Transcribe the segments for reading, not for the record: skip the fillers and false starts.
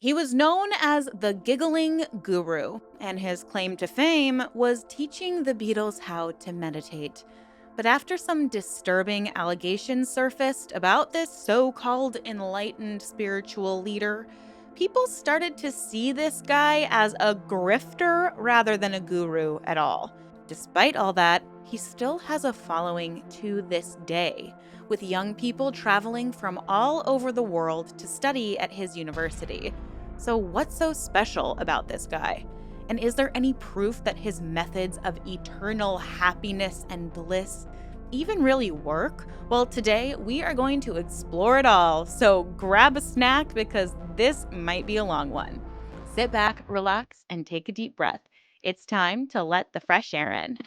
He was known as the Giggling Guru, and his claim to fame was teaching the Beatles how to meditate. But after some disturbing allegations surfaced about this so called enlightened spiritual leader, people started to see this guy as a grifter rather than a guru at all. Despite all that, he still has a following to this day, with young people traveling from all over the world to study at his university. So, what's so special about this guy? And is there any proof that his methods of eternal happiness and bliss even really work? Well, today we are going to explore it all. So, grab a snack because this might be a long one. Sit back, relax, and take a deep breath. It's time to let the fresh air in.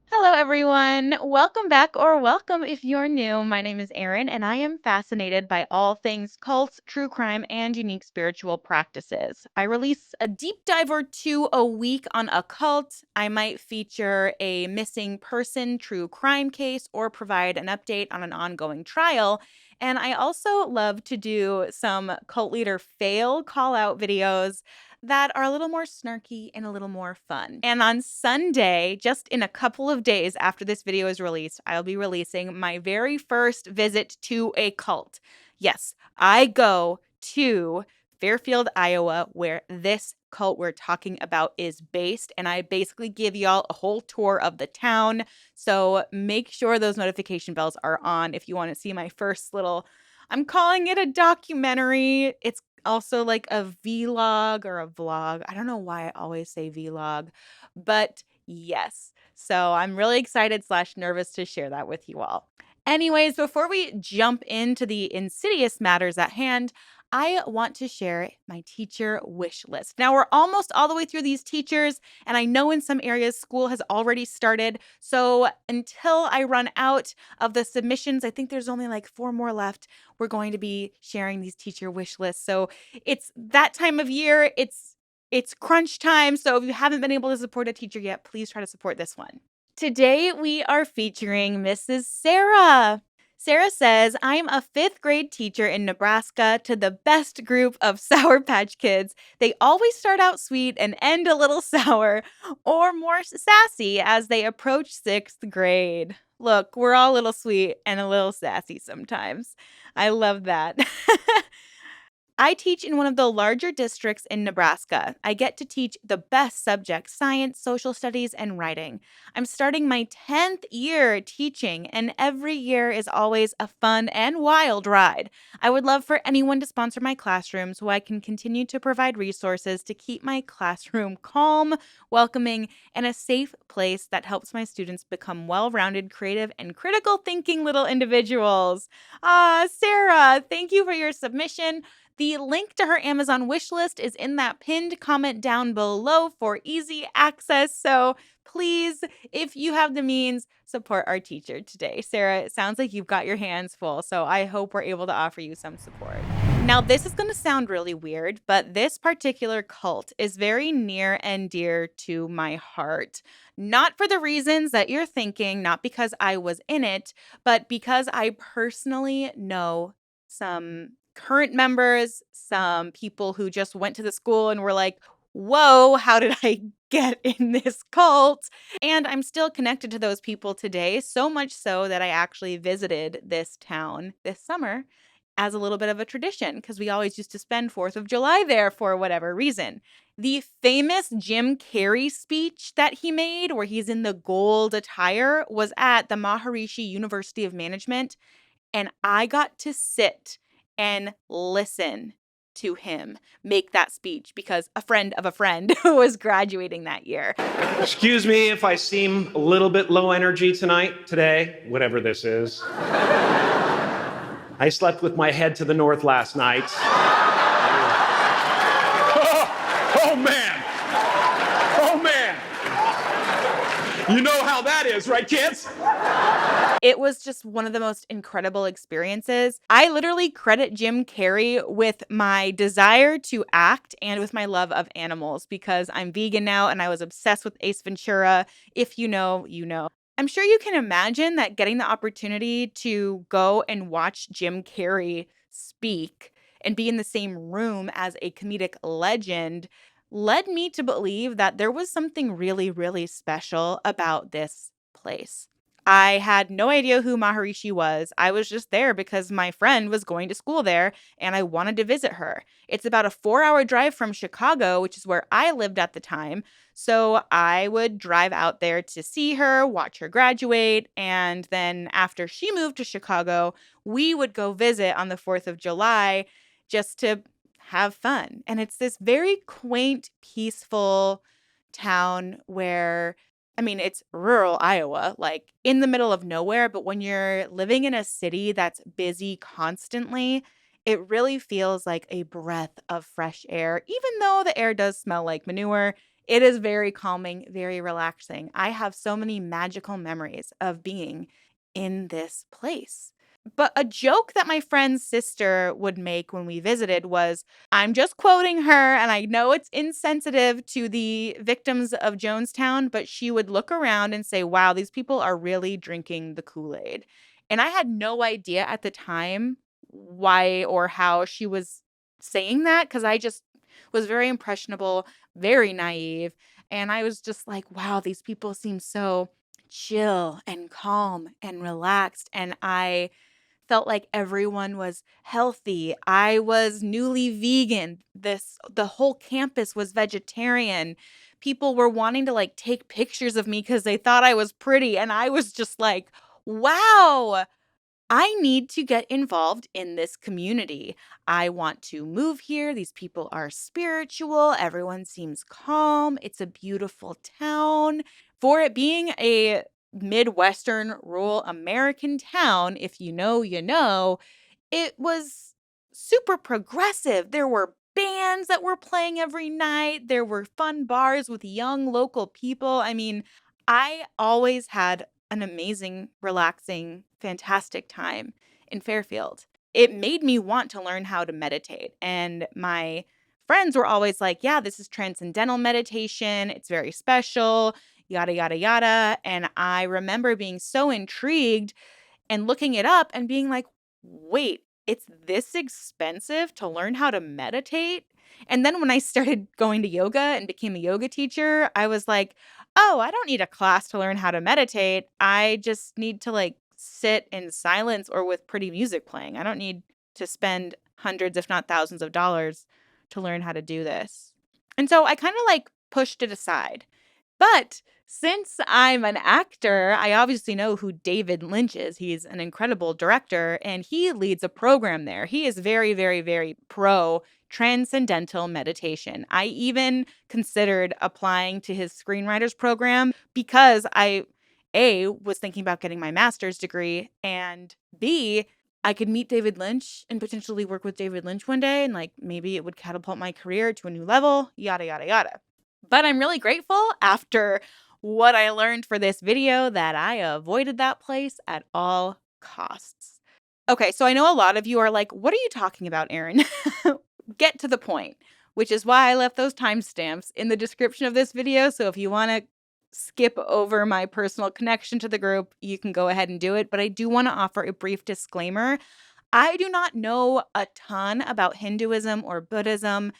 Hello, everyone. Welcome back, or welcome if you're new. My name is Erin, and I am fascinated by all things cults, true crime, and unique spiritual practices. I release a deep dive or two a week on a cult. I might feature a missing person true crime case or provide an update on an ongoing trial. And I also love to do some cult leader fail call out videos that are a little more snarky and a little more fun. And on Sunday, just in a couple of days after this video is released, I'll be releasing my very first visit to a cult. Yes, I go to Fairfield, Iowa, where this cult we're talking about is based. And I basically give y'all a whole tour of the town. So make sure those notification bells are on if you want to see my first little, I'm calling it a documentary. It's also like a vlog or a vlog. I don't know why I always say vlog, but yes. So I'm really excited / nervous to share that with you all. Anyways, before we jump into the insidious matters at hand, I want to share my teacher wish list. Now, we're almost all the way through these teachers, and I know in some areas school has already started. So until I run out of the submissions, I think there's only like 4 more left. We're going to be sharing these teacher wish lists. So it's that time of year. It's crunch time. So if you haven't been able to support a teacher yet, please try to support this one. Today, we are featuring Mrs. Sarah. Sarah says, I'm a 5th grade teacher in Nebraska to the best group of Sour Patch Kids. They always start out sweet and end a little sour or more sassy as they approach 6th grade. Look, we're all a little sweet and a little sassy sometimes. I love that. I teach in one of the larger districts in Nebraska. I get to teach the best subjects: science, social studies, and writing. I'm starting my 10th year teaching, and every year is always a fun and wild ride. I would love for anyone to sponsor my classroom so I can continue to provide resources to keep my classroom calm, welcoming, and a safe place that helps my students become well-rounded, creative, and critical thinking little individuals. Sarah, thank you for your submission. The link to her Amazon wish list is in that pinned comment down below for easy access. So please, if you have the means, support our teacher today. Sarah, it sounds like you've got your hands full, so I hope we're able to offer you some support. Now, this is going to sound really weird, but this particular cult is very near and dear to my heart. Not for the reasons that you're thinking, not because I was in it, but because I personally know some current members, some people who just went to the school and were like, whoa, how did I get in this cult? And I'm still connected to those people today, so much so that I actually visited this town this summer as a little bit of a tradition because we always used to spend 4th of July there for whatever reason. The famous Jim Carrey speech that he made, where he's in the gold attire, was at the Maharishi University of Management. And I got to sit and listen to him make that speech because a friend of a friend was graduating that year. Excuse me if I seem a little bit low energy today, whatever this is. I slept with my head to the north last night. Oh man! You know how that is, right, kids? It was just one of the most incredible experiences. I literally credit Jim Carrey with my desire to act and with my love of animals because I'm vegan now and I was obsessed with Ace Ventura. If you know, you know. I'm sure you can imagine that getting the opportunity to go and watch Jim Carrey speak and be in the same room as a comedic legend led me to believe that there was something really, really special about this place. I had no idea who Maharishi was. I was just there because my friend was going to school there and I wanted to visit her. It's about a 4-hour drive from Chicago, which is where I lived at the time. So I would drive out there to see her, watch her graduate, and then after she moved to Chicago, we would go visit on the 4th of July just to have fun. And it's this very quaint, peaceful town where it's rural Iowa, like in the middle of nowhere, but when you're living in a city that's busy constantly, it really feels like a breath of fresh air. Even though the air does smell like manure, it is very calming, very relaxing. I have so many magical memories of being in this place. But a joke that my friend's sister would make when we visited was, I'm just quoting her, and I know it's insensitive to the victims of Jonestown, but she would look around and say, wow, these people are really drinking the Kool-Aid. And I had no idea at the time why or how she was saying that because I just was very impressionable, very naive. And I was just like, wow, these people seem so chill and calm and relaxed. And I felt like everyone was healthy. I was newly vegan. The whole campus was vegetarian. People were wanting to like take pictures of me cuz they thought I was pretty and I was just like, "Wow, I need to get involved in this community. I want to move here. These people are spiritual. Everyone seems calm. It's a beautiful town." For it being a Midwestern rural American town, if you know, you know, it was super progressive. There were bands that were playing every night. There were fun bars with young local people. I always had an amazing, relaxing, fantastic time in Fairfield. It made me want to learn how to meditate. And my friends were always like, yeah, this is transcendental meditation. It's very special, yada, yada, yada. And I remember being so intrigued and looking it up and being like, wait, it's this expensive to learn how to meditate? And then when I started going to yoga and became a yoga teacher, I was like, oh, I don't need a class to learn how to meditate. I just need to like sit in silence or with pretty music playing. I don't need to spend hundreds, if not thousands of dollars to learn how to do this. And so I kind of like pushed it aside. But since I'm an actor, I obviously know who David Lynch is. He's an incredible director and he leads a program there. He is very, very, very pro transcendental meditation. I even considered applying to his screenwriters program because A, was thinking about getting my master's degree, and B, I could meet David Lynch and potentially work with David Lynch one day and like maybe it would catapult my career to a new level, yada, yada, yada. But I'm really grateful after what I learned for this video that I avoided that place at all costs. Okay, so I know a lot of you are like, what are you talking about, Erin? Get to the point, which is why I left those timestamps in the description of this video. So if you want to skip over my personal connection to the group, you can go ahead and do it. But I do want to offer a brief disclaimer. I do not know a ton about Hinduism or Buddhism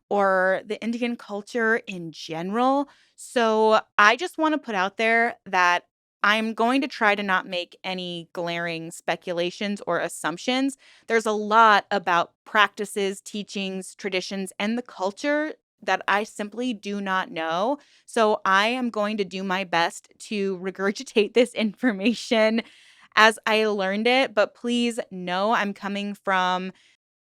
or the Indian culture in general. So I just want to put out there that I'm going to try to not make any glaring speculations or assumptions. There's a lot about practices, teachings, traditions, and the culture that I simply do not know. So I am going to do my best to regurgitate this information as I learned it. But please know I'm coming from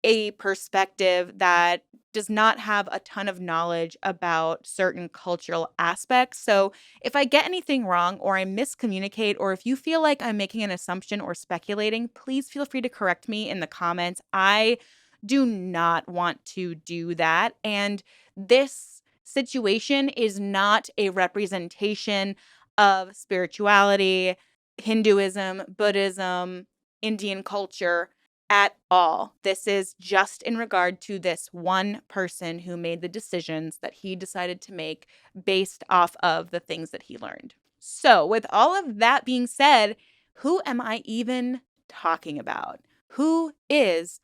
a perspective that does not have a ton of knowledge about certain cultural aspects. So, if I get anything wrong or I miscommunicate, or if you feel like I'm making an assumption or speculating, please feel free to correct me in the comments. I do not want to do that. And this situation is not a representation of spirituality, Hinduism, Buddhism, Indian culture at all. This is just in regard to this one person who made the decisions that he decided to make based off of the things that he learned. So, with all of that being said, who am I even talking about? Who is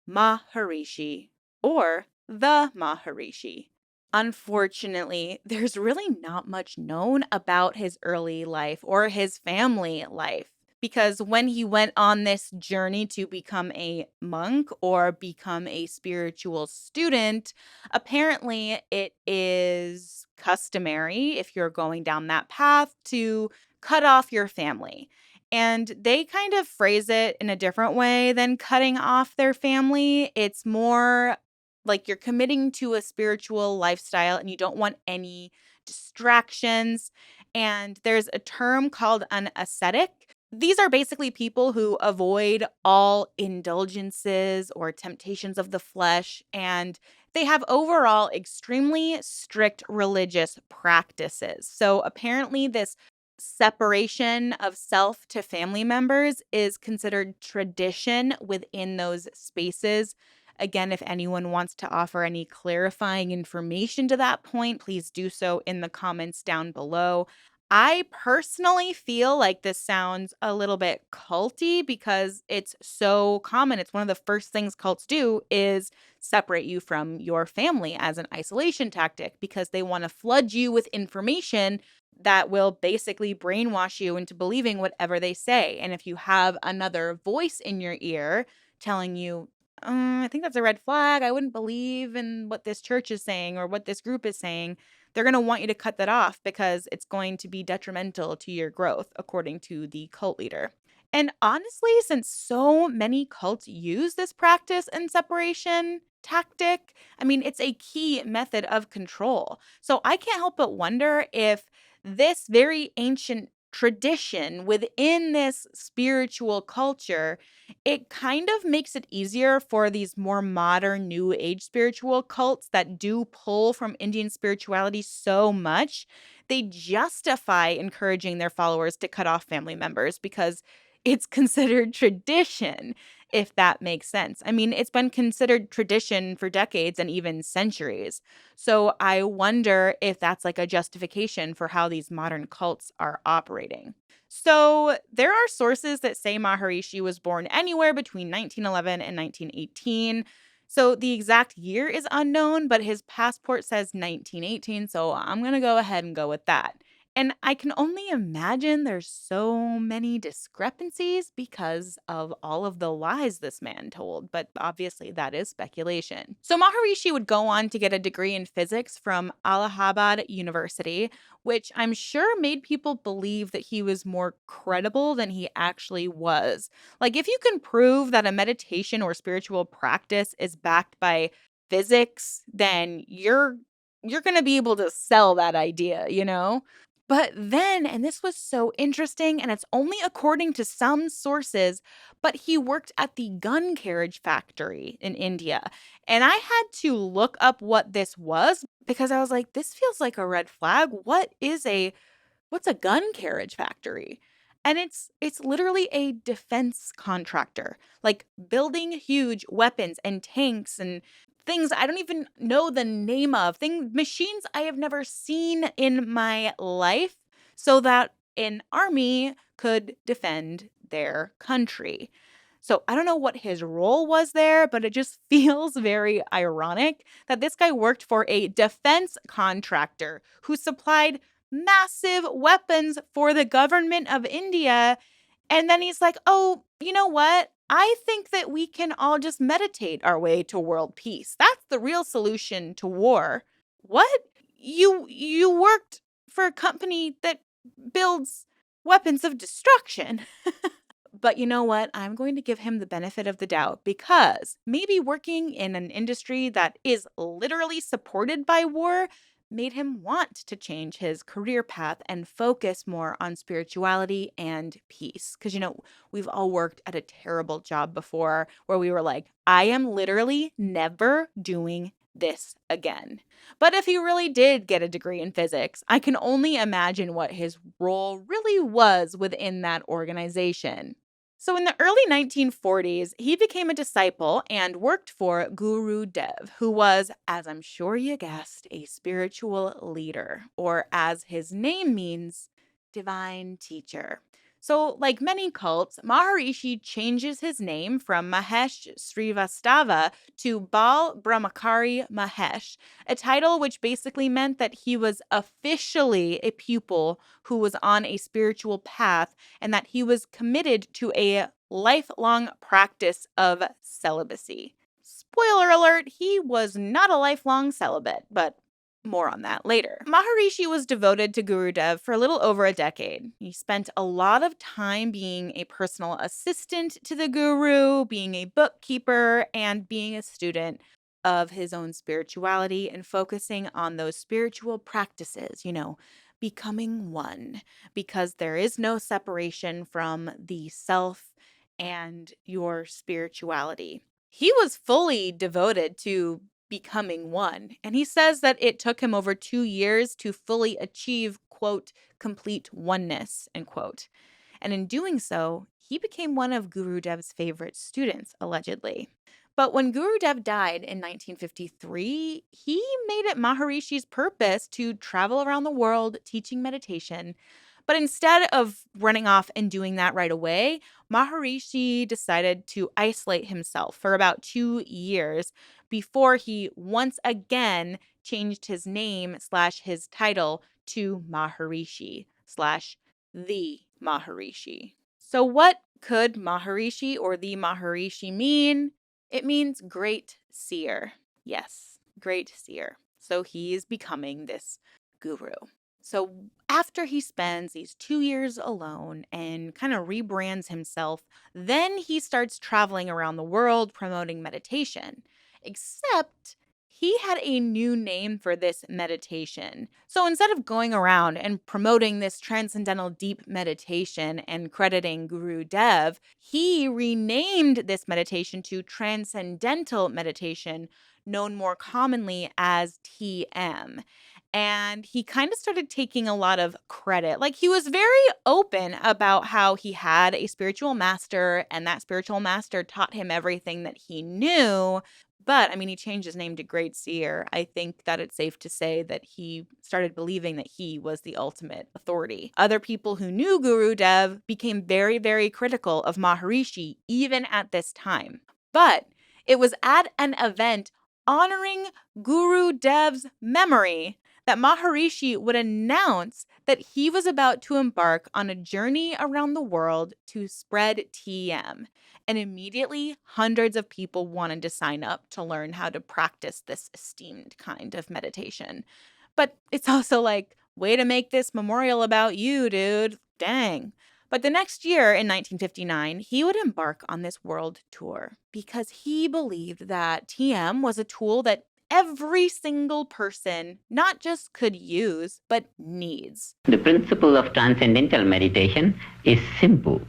Maharishi or the Maharishi? Unfortunately, there's really not much known about his early life or his family life because when he went on this journey to become a monk or become a spiritual student, apparently it is customary if you're going down that path to cut off your family. And they kind of phrase it in a different way than cutting off their family. It's more like you're committing to a spiritual lifestyle and you don't want any distractions. And there's a term called an ascetic. These are basically people who avoid all indulgences or temptations of the flesh, and they have overall extremely strict religious practices. So apparently, this separation of self to family members is considered tradition within those spaces. Again, if anyone wants to offer any clarifying information to that point, please do so in the comments down below. I personally feel like this sounds a little bit culty because it's so common. It's one of the first things cults do is separate you from your family as an isolation tactic because they want to flood you with information that will basically brainwash you into believing whatever they say. And if you have another voice in your ear telling you, I think that's a red flag. I wouldn't believe in what this church is saying or what this group is saying. They're going to want you to cut that off because it's going to be detrimental to your growth, according to the cult leader. And honestly, since so many cults use this practice and separation tactic, I mean, it's a key method of control. So I can't help but wonder if this very ancient tradition within this spiritual culture, it kind of makes it easier for these more modern new age spiritual cults that do pull from Indian spirituality so much. They justify encouraging their followers to cut off family members because it's considered tradition, if that makes sense. I mean, it's been considered tradition for decades and even centuries. So I wonder if that's like a justification for how these modern cults are operating. So there are sources that say Maharishi was born anywhere between 1911 and 1918. So the exact year is unknown, but his passport says 1918. So I'm going to go ahead and go with that. And I can only imagine there's so many discrepancies because of all of the lies this man told, but obviously that is speculation. So Maharishi would go on to get a degree in physics from Allahabad University, which I'm sure made people believe that he was more credible than he actually was. Like if you can prove that a meditation or spiritual practice is backed by physics, then you're going to be able to sell that idea, you know? But then, and this was so interesting, and it's only according to some sources, but he worked at the gun carriage factory in India. And I had to look up what this was because I was like, this feels like a red flag. What's a gun carriage factory? And it's literally a defense contractor, like building huge weapons and tanks and things I don't even know the name of, machines I have never seen in my life so that an army could defend their country. So I don't know what his role was there, but it just feels very ironic that this guy worked for a defense contractor who supplied massive weapons for the government of India. And then he's like, oh, you know what? I think that we can all just meditate our way to world peace. That's the real solution to war. What? You worked for a company that builds weapons of destruction. But you know what? I'm going to give him the benefit of the doubt because maybe working in an industry that is literally supported by war made him want to change his career path and focus more on spirituality and peace. Because, we've all worked at a terrible job before where we were like, I am literally never doing this again. But if he really did get a degree in physics, I can only imagine what his role really was within that organization. So, in the early 1940s, he became a disciple and worked for Guru Dev, who was, as I'm sure you guessed, a spiritual leader, or as his name means, divine teacher. So, like many cults, Maharishi changes his name from Mahesh Srivastava to Bal Brahmachari Mahesh, a title which basically meant that he was officially a pupil who was on a spiritual path and that he was committed to a lifelong practice of celibacy. Spoiler alert, he was not a lifelong celibate, but more on that later. Maharishi was devoted to Gurudev for a little over a decade. He spent a lot of time being a personal assistant to the guru, being a bookkeeper, and being a student of his own spirituality and focusing on those spiritual practices, becoming one, because there is no separation from the self and your spirituality. He was fully devoted to becoming one. And he says that it took him over 2 years to fully achieve, quote, complete oneness, end quote. And in doing so, he became one of Gurudev's favorite students, allegedly. But when Gurudev died in 1953, he made it Maharishi's purpose to travel around the world teaching meditation. But instead of running off and doing that right away, Maharishi decided to isolate himself for about 2 years before he once again changed his name slash his title to Maharishi slash the Maharishi. So, what could Maharishi or the Maharishi mean? It means great seer. Yes, great seer. So, he is becoming this guru. So, after he spends these 2 years alone and kind of rebrands himself, then he starts traveling around the world promoting meditation. Except he had a new name for this meditation. So instead of going around and promoting this transcendental deep meditation and crediting Guru Dev, he renamed this meditation to Transcendental Meditation, known more commonly as TM. And he kind of started taking a lot of credit. Like, he was very open about how he had a spiritual master, and that spiritual master taught him everything that he knew. But I mean, he changed his name to Great Seer. I think that it's safe to say that he started believing that he was the ultimate authority. Other people who knew Guru Dev became very, very critical of Maharishi even at this time. But it was at an event honoring Guru Dev's memory that Maharishi would announce that he was about to embark on a journey around the world to spread TM. And immediately, hundreds of people wanted to sign up to learn how to practice this esteemed kind of meditation. But it's also like, way to make this memorial about you, dude. Dang. But the next year, in 1959, he would embark on this world tour because he believed that TM was a tool that every single person not just could use, but needs. The principle of transcendental meditation is simple.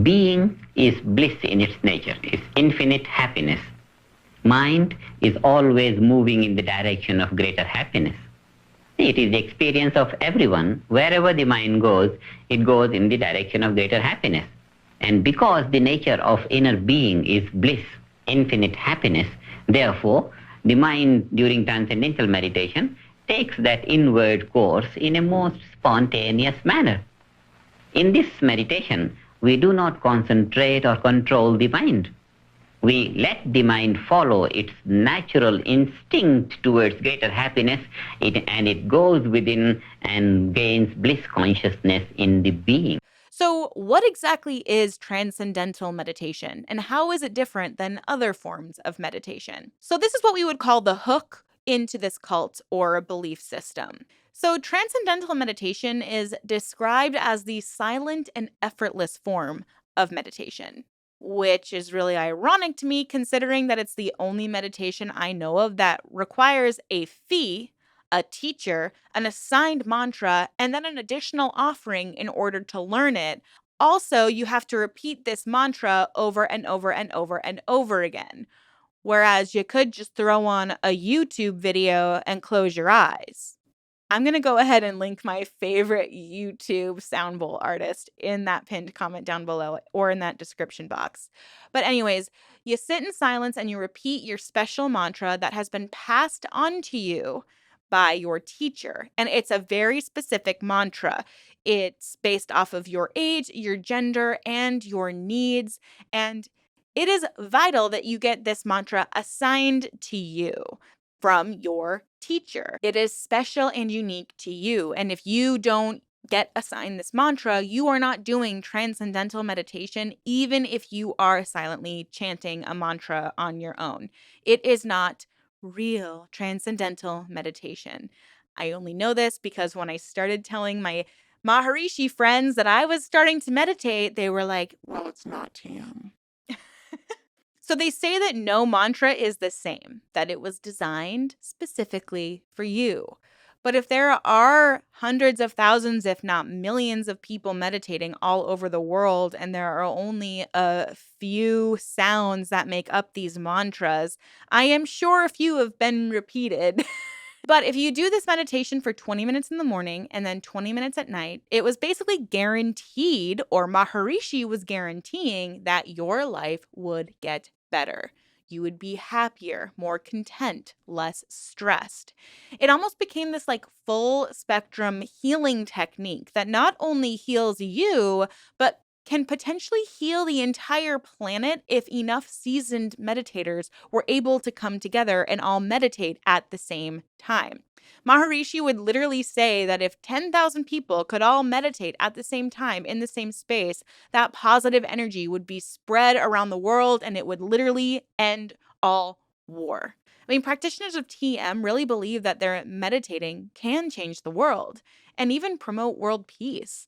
Being is bliss in its nature, is infinite happiness. Mind is always moving in the direction of greater happiness. It is the experience of everyone. Wherever the mind goes, it goes in the direction of greater happiness. And because the nature of inner being is bliss, infinite happiness, therefore, the mind during transcendental meditation takes that inward course in a most spontaneous manner. In this meditation, we do not concentrate or control the mind. We let the mind follow its natural instinct towards greater happiness, and it goes within and gains bliss consciousness in the being. So, what exactly is transcendental meditation, and how is it different than other forms of meditation? So, this is what we would call the hook into this cult or belief system. So, transcendental meditation is described as the silent and effortless form of meditation, which is really ironic to me considering that it's the only meditation I know of that requires a fee, a teacher, an assigned mantra, and then an additional offering in order to learn it. Also, you have to repeat this mantra over and over and over and over again, Whereas you could just throw on a YouTube video and close your eyes. I'm going to go ahead and link my favorite YouTube sound bowl artist in that pinned comment down below or in that description box. But anyways, you sit in silence and you repeat your special mantra that has been passed on to you by your teacher. And it's a very specific mantra. It's based off of your age, your gender, and your needs. And it is vital that you get this mantra assigned to you from your teacher. It is special and unique to you. And if you don't get assigned this mantra, you are not doing transcendental meditation, even if you are silently chanting a mantra on your own. It is not real transcendental meditation. I only know this because when I started telling my Maharishi friends that I was starting to meditate, they were like, well, it's not TM. So they say that no mantra is the same, that it was designed specifically for you. But if there are hundreds of thousands, if not millions of people meditating all over the world, and there are only a few sounds that make up these mantras, I am sure a few have been repeated. But if you do this meditation for 20 minutes in the morning and then 20 minutes at night, it was basically guaranteed, or Maharishi was guaranteeing, that your life would get better. You would be happier, more content, less stressed. It almost became this like full spectrum healing technique that not only heals you, but can potentially heal the entire planet if enough seasoned meditators were able to come together and all meditate at the same time. Maharishi would literally say that if 10,000 people could all meditate at the same time in the same space, that positive energy would be spread around the world and it would literally end all war. I mean, practitioners of TM really believe that their meditating can change the world and even promote world peace.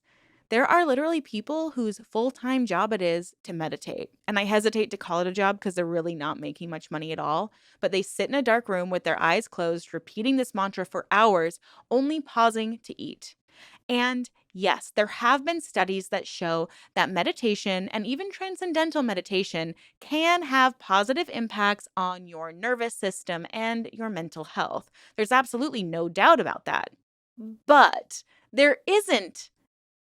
There are literally people whose full-time job it is to meditate. And I hesitate to call it a job because they're really not making much money at all. But they sit in a dark room with their eyes closed, repeating this mantra for hours, only pausing to eat. And yes, there have been studies that show that meditation and even transcendental meditation can have positive impacts on your nervous system and your mental health. There's absolutely no doubt about that. But there isn't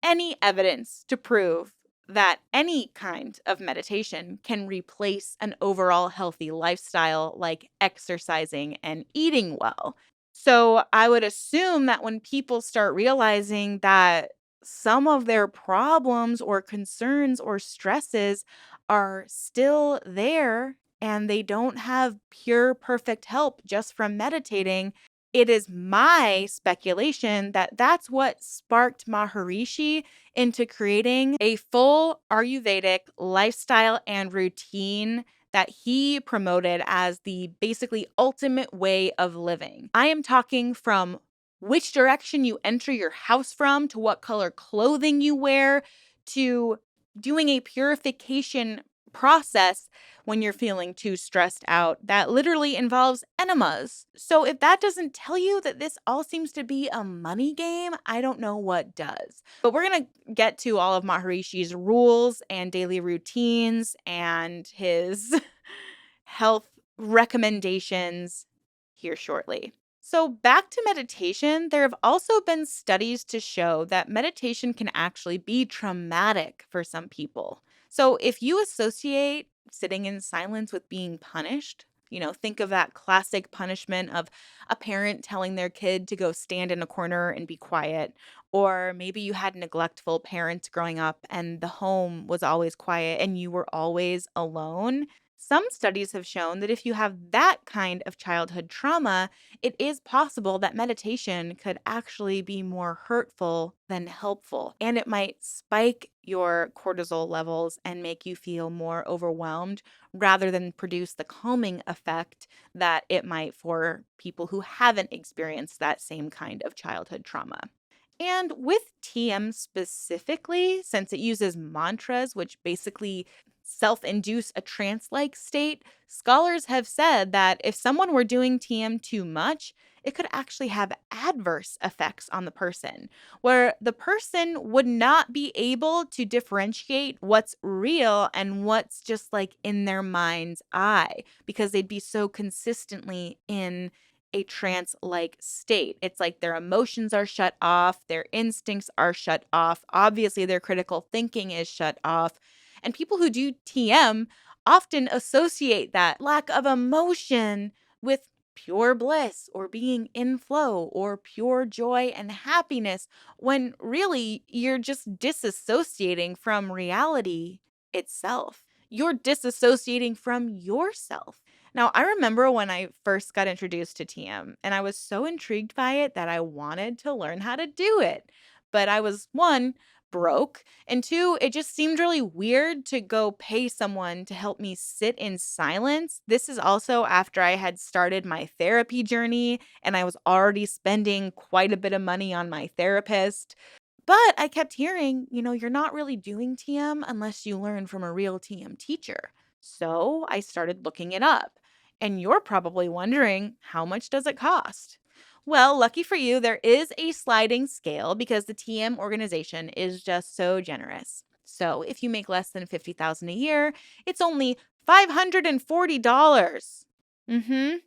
any evidence to prove that any kind of meditation can replace an overall healthy lifestyle like exercising and eating well. So I would assume that when people start realizing that some of their problems or concerns or stresses are still there and they don't have pure, perfect help just from meditating, it is my speculation that that's what sparked Maharishi into creating a full Ayurvedic lifestyle and routine that he promoted as the basically ultimate way of living. I am talking from which direction you enter your house from, to what color clothing you wear, to doing a purification process when you're feeling too stressed out that literally involves enemas. So if that doesn't tell you that this all seems to be a money game, I don't know what does. But we're going to get to all of Maharishi's rules and daily routines and his health recommendations here shortly. So, back to meditation, there have also been studies to show that meditation can actually be traumatic for some people. So, if you associate sitting in silence with being punished, think of that classic punishment of a parent telling their kid to go stand in a corner and be quiet. Or maybe you had neglectful parents growing up and the home was always quiet and you were always alone. Some studies have shown that if you have that kind of childhood trauma, it is possible that meditation could actually be more hurtful than helpful. And it might spike your cortisol levels and make you feel more overwhelmed rather than produce the calming effect that it might for people who haven't experienced that same kind of childhood trauma. And with TM specifically, since it uses mantras, which basically self induce a trance like state, scholars have said that if someone were doing TM too much, it could actually have adverse effects on the person, where the person would not be able to differentiate what's real and what's just like in their mind's eye, because they'd be so consistently in a trance like state. It's like their emotions are shut off, their instincts are shut off, obviously, their critical thinking is shut off. And people who do TM often associate that lack of emotion with pure bliss or being in flow or pure joy and happiness, when really you're just disassociating from reality itself. You're disassociating from yourself. Now, I remember when I first got introduced to TM, and I was so intrigued by it that I wanted to learn how to do it. But I was, one, broke, and two, it just seemed really weird to go pay someone to help me sit in silence. This is also after I had started my therapy journey and I was already spending quite a bit of money on my therapist. But I kept hearing, you're not really doing TM unless you learn from a real TM teacher. So I started looking it up. And you're probably wondering, how much does it cost? Well, lucky for you, there is a sliding scale because the TM organization is just so generous. So if you make less than $50,000 a year, it's only $540. Mhm.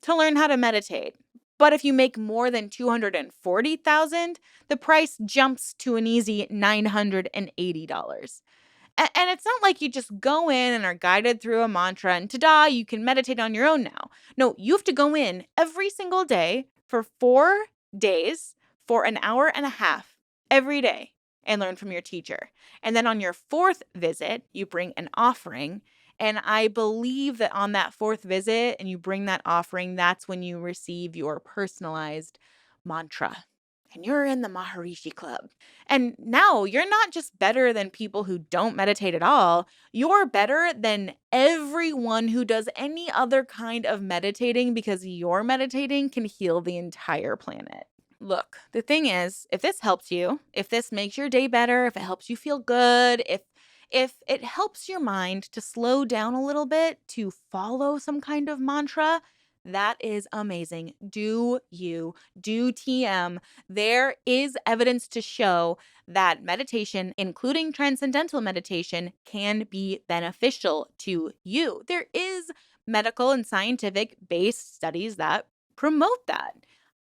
To learn how to meditate. But if you make more than 240,000, the price jumps to an easy $980. And it's not like you just go in and are guided through a mantra and ta-da, you can meditate on your own now. No, you have to go in every single day for 4 days for an hour and a half every day and learn from your teacher. And then on your fourth visit, you bring an offering. And I believe that on that fourth visit and you bring that offering, that's when you receive your personalized mantra. And you're in the Maharishi Club. And now you're not just better than people who don't meditate at all. You're better than everyone who does any other kind of meditating, because your meditating can heal the entire planet. Look, the thing is, if this helps you, if this makes your day better, if it helps you feel good, if it helps your mind to slow down a little bit, to follow some kind of mantra, that is amazing. Do you, do TM. There is evidence to show that meditation, including transcendental meditation, can be beneficial to you. There is medical and scientific based studies that promote that.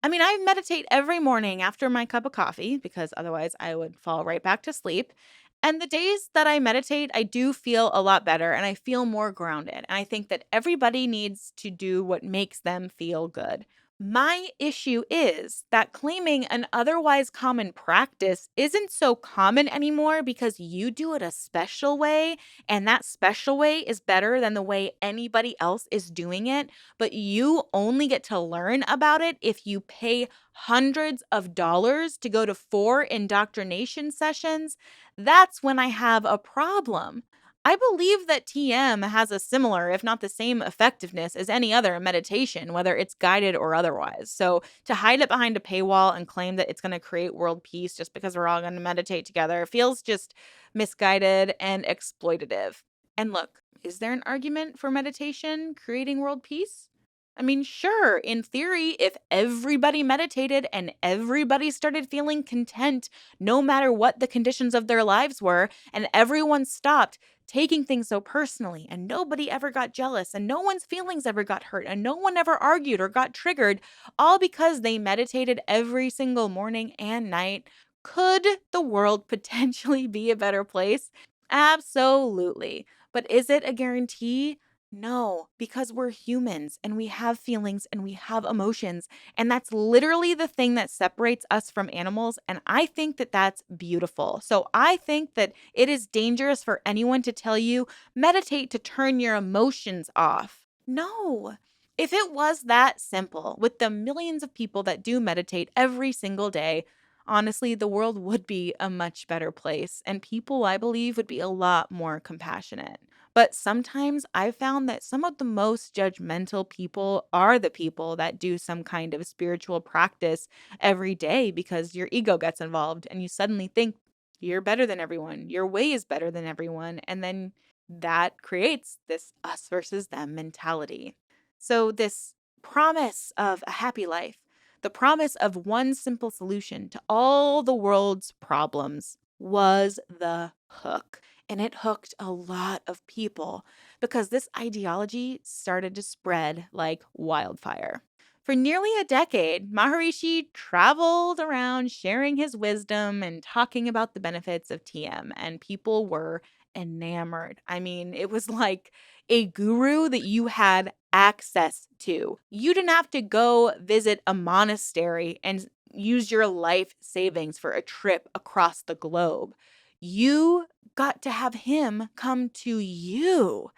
I mean, I meditate every morning after my cup of coffee because otherwise I would fall right back to sleep. And the days that I meditate, I do feel a lot better and I feel more grounded. And I think that everybody needs to do what makes them feel good. My issue is that claiming an otherwise common practice isn't so common anymore because you do it a special way, and that special way is better than the way anybody else is doing it. But you only get to learn about it if you pay hundreds of dollars to go to 4 indoctrination sessions. That's when I have a problem. I believe that TM has a similar, if not the same, effectiveness as any other meditation, whether it's guided or otherwise. So to hide it behind a paywall and claim that it's going to create world peace just because we're all going to meditate together feels just misguided and exploitative. And look, is there an argument for meditation creating world peace? I mean, sure, in theory, if everybody meditated and everybody started feeling content, no matter what the conditions of their lives were, and everyone stopped taking things so personally, and nobody ever got jealous, and no one's feelings ever got hurt, and no one ever argued or got triggered, all because they meditated every single morning and night, could the world potentially be a better place? Absolutely. But is it a guarantee? No, because we're humans and we have feelings and we have emotions. And that's literally the thing that separates us from animals. And I think that that's beautiful. So I think that it is dangerous for anyone to tell you, meditate to turn your emotions off. No. If it was that simple, with the millions of people that do meditate every single day, honestly, the world would be a much better place. And people, I believe, would be a lot more compassionate. But sometimes I've found that some of the most judgmental people are the people that do some kind of spiritual practice every day because your ego gets involved and you suddenly think you're better than everyone. Your way is better than everyone. And then that creates this us versus them mentality. So, this promise of a happy life, The promise of one simple solution to all the world's problems was the hook. And it hooked a lot of people because this ideology started to spread like wildfire. For nearly a decade, Maharishi traveled around sharing his wisdom and talking about the benefits of TM, and people were enamored. I mean, it was like a guru that you had access to. You didn't have to go visit a monastery and use your life savings for a trip across the globe. You got to have him come to you.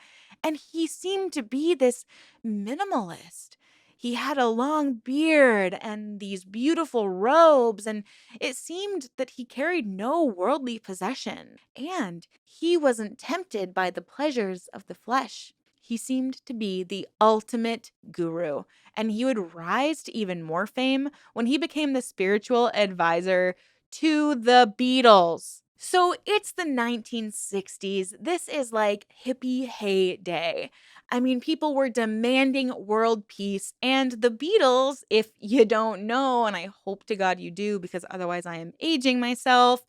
And he seemed to be this minimalist. He had a long beard and these beautiful robes, and it seemed that he carried no worldly possession. And he wasn't tempted by the pleasures of the flesh. He seemed to be the ultimate guru, and he would rise to even more fame when he became the spiritual advisor to the Beatles. So it's the 1960s. This is like hippie heyday. I mean, people were demanding world peace, and the Beatles, if you don't know, and I hope to God you do because otherwise I am aging myself,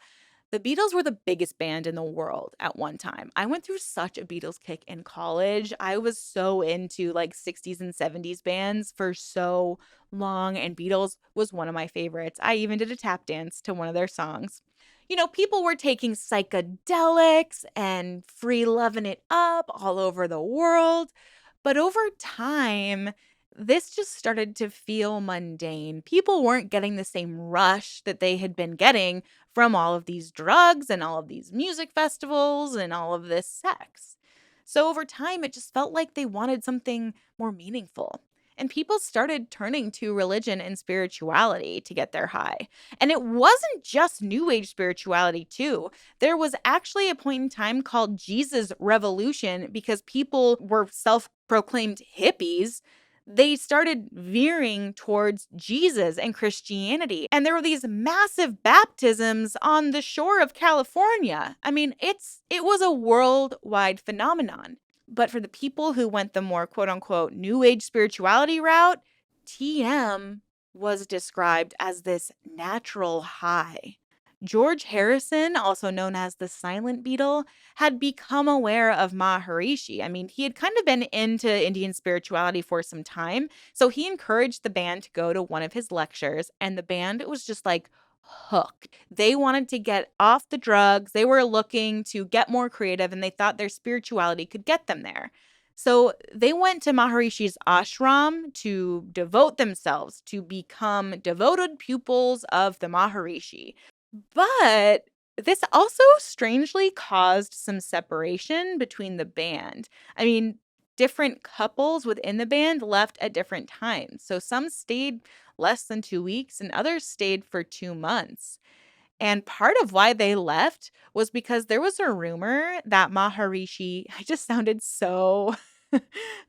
the Beatles were the biggest band in the world at one time. I went through such a Beatles kick in college. I was so into like 60s and 70s bands for so long, and Beatles was one of my favorites. I even did a tap dance to one of their songs. You know, people were taking psychedelics and free loving it up all over the world. But over time, this just started to feel mundane. People weren't getting the same rush that they had been getting from all of these drugs and all of these music festivals and all of this sex. So over time, it just felt like they wanted something more meaningful. And people started turning to religion and spirituality to get their high. And it wasn't just New Age spirituality, too. There was actually a point in time called Jesus Revolution because people were self proclaimed hippies. They started veering towards Jesus and Christianity. And there were these massive baptisms on the shore of California. I mean, it was a worldwide phenomenon. But for the people who went the more quote unquote new age spirituality route, TM was described as this natural high. George Harrison, also known as the Silent Beatle, had become aware of Maharishi. I mean, he had kind of been into Indian spirituality for some time, so he encouraged the band to go to one of his lectures, and the band was just like hooked. They wanted to get off the drugs, they were looking to get more creative, and they thought their spirituality could get them there. So they went to Maharishi's ashram to devote themselves, to become devoted pupils of the Maharishi. But this also strangely caused some separation between the band. I mean, different couples within the band left at different times. So some stayed less than 2 weeks and others stayed for 2 months. And part of why they left was because there was a rumor that Maharishi, I just sounded so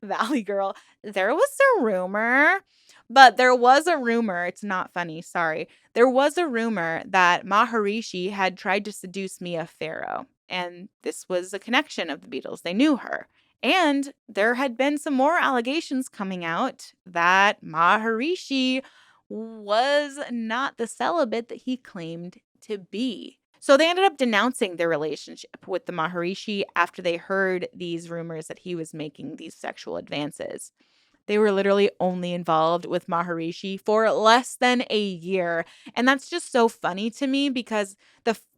Valley Girl. There was a rumor, but there was a rumor. It's not funny. Sorry. There was a rumor that Maharishi had tried to seduce Mia Farrow. And this was a connection of the Beatles. They knew her. And there had been some more allegations coming out that Maharishi was not the celibate that he claimed to be. So they ended up denouncing their relationship with the Maharishi after they heard these rumors that he was making these sexual advances. They were literally only involved with Maharishi for less than a year. And that's just so funny to me because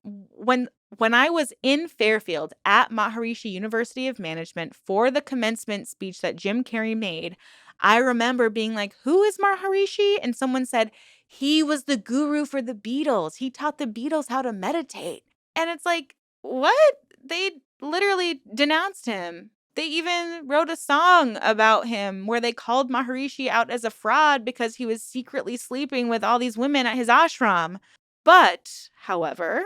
when I was in Fairfield at Maharishi University of Management for the commencement speech that Jim Carrey made, I remember being like, "Who is Maharishi?" And someone said, "He was the guru for the Beatles. He taught the Beatles how to meditate." And it's like, what? They literally denounced him. They even wrote a song about him where they called Maharishi out as a fraud because he was secretly sleeping with all these women at his ashram. But, however,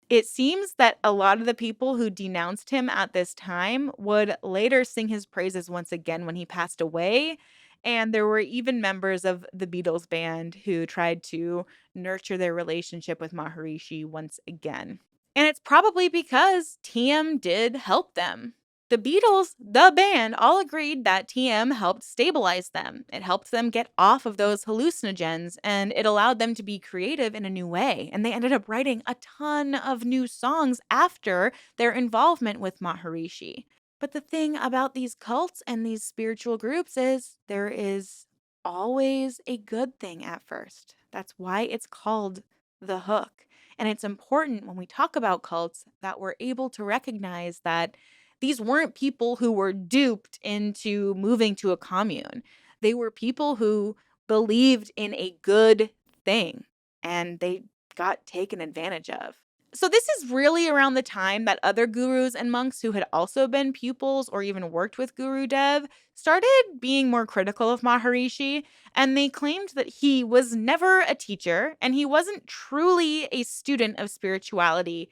it seems that a lot of the people who denounced him at this time would later sing his praises once again when he passed away. And there were even members of the Beatles band who tried to nurture their relationship with Maharishi once again. And it's probably because TM did help them. The Beatles, the band, all agreed that TM helped stabilize them. It helped them get off of those hallucinogens, and it allowed them to be creative in a new way. And they ended up writing a ton of new songs after their involvement with Maharishi. But the thing about these cults and these spiritual groups is there is always a good thing at first. That's why it's called the hook. And it's important when we talk about cults that we're able to recognize that these weren't people who were duped into moving to a commune. They were people who believed in a good thing and they got taken advantage of. So, this is really around the time that other gurus and monks who had also been pupils or even worked with Guru Dev started being more critical of Maharishi, and they claimed that he was never a teacher and he wasn't truly a student of spirituality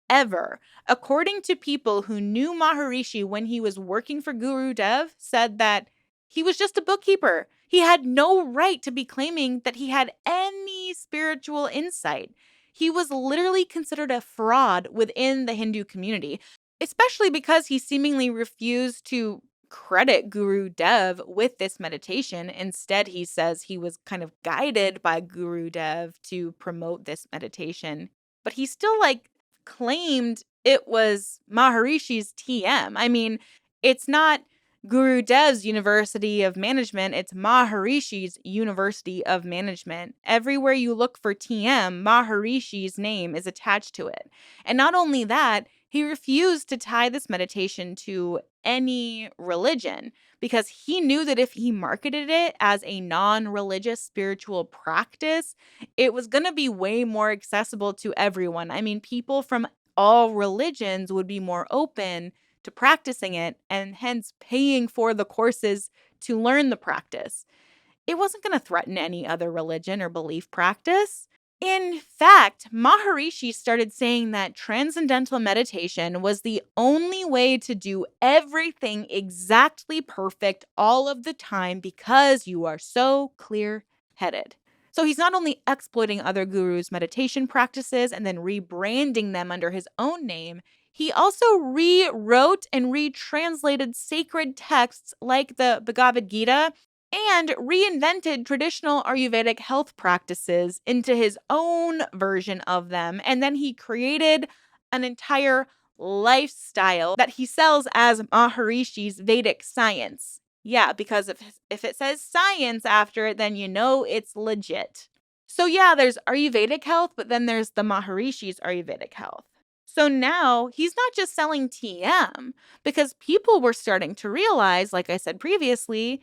ever. According to people who knew Maharishi when he was working for Guru Dev, said that he was just a bookkeeper. He had no right to be claiming that he had any spiritual insight. He was literally considered a fraud within the Hindu community, especially because he seemingly refused to credit Guru Dev with this meditation. Instead, he says he was kind of guided by Guru Dev to promote this meditation. But he still claimed it was Maharishi's TM. I mean, it's not Guru Dev's University of Management, it's Maharishi's University of Management. Everywhere you look for TM, Maharishi's name is attached to it. And not only that, he refused to tie this meditation to any religion because he knew that if he marketed it as a non-religious spiritual practice, it was going to be way more accessible to everyone. I mean, people from all religions would be more open to practicing it and hence paying for the courses to learn the practice. It wasn't going to threaten any other religion or belief practice. In fact, Maharishi started saying that transcendental meditation was the only way to do everything exactly perfect all of the time because you are so clear-headed. So he's not only exploiting other gurus' meditation practices and then rebranding them under his own name, he also rewrote and retranslated sacred texts like the Bhagavad Gita and reinvented traditional Ayurvedic health practices into his own version of them. And then he created an entire lifestyle that he sells as Maharishi's Vedic science. Yeah, because if it says science after it, then you know it's legit. So yeah, there's Ayurvedic health, but then there's the Maharishi's Ayurvedic health. So now he's not just selling TM because people were starting to realize, like I said previously,